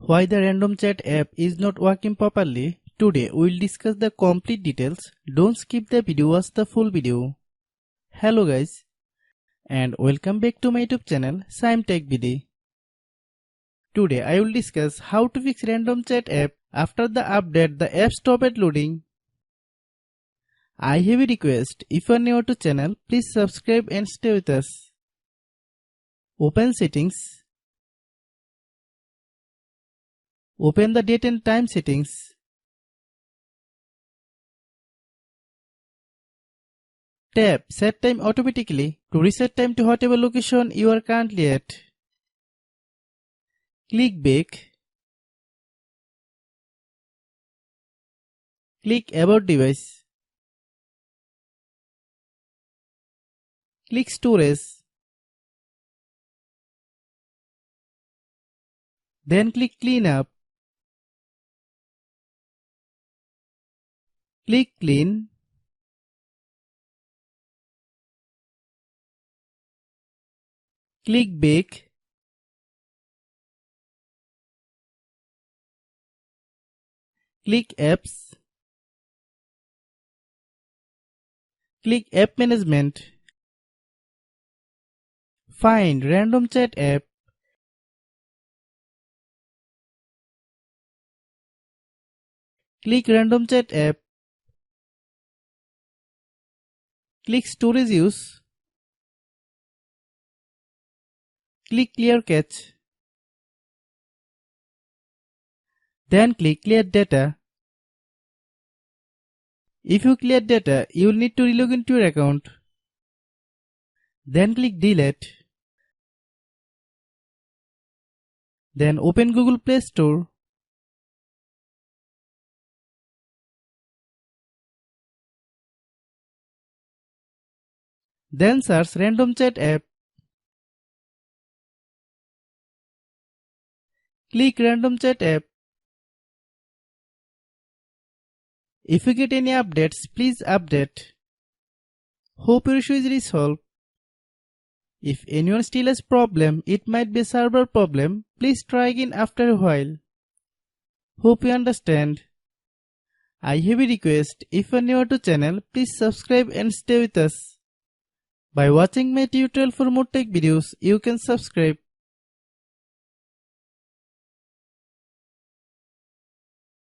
Why the random chat app is not working properly? Today we'll discuss the complete details. Don't skip the video, watch the full video. Hello guys and welcome back to my YouTube channel Shaem Tech Video. Today I will discuss how to fix random chat app. After the update the app stopped loading. I have a request, if you are new to channel please subscribe and stay with us. Open settings. Open the date and time settings. Tap Set Time automatically to reset time to whatever location you are currently at. Click Back. Click About Device. Click Storage. Then click Clean Up. Click Clean. Click Back. Click Apps. Click App Management. Find Random Chat app. Click Random Chat app. Click Storage Use. Click Clear Cache. Then click Clear Data. If you clear data, you will need to relog into your account. Then click Delete. Then open Google Play Store. Then search Random Chat app. Click Random Chat app. If you get any updates, please update. Hope your issue is resolved. If anyone still has problem, it might be a server problem. Please try again after a while. Hope you understand. I have a request, if you are new to channel, please subscribe and stay with us. By watching my tutorial for more tech videos, you can subscribe.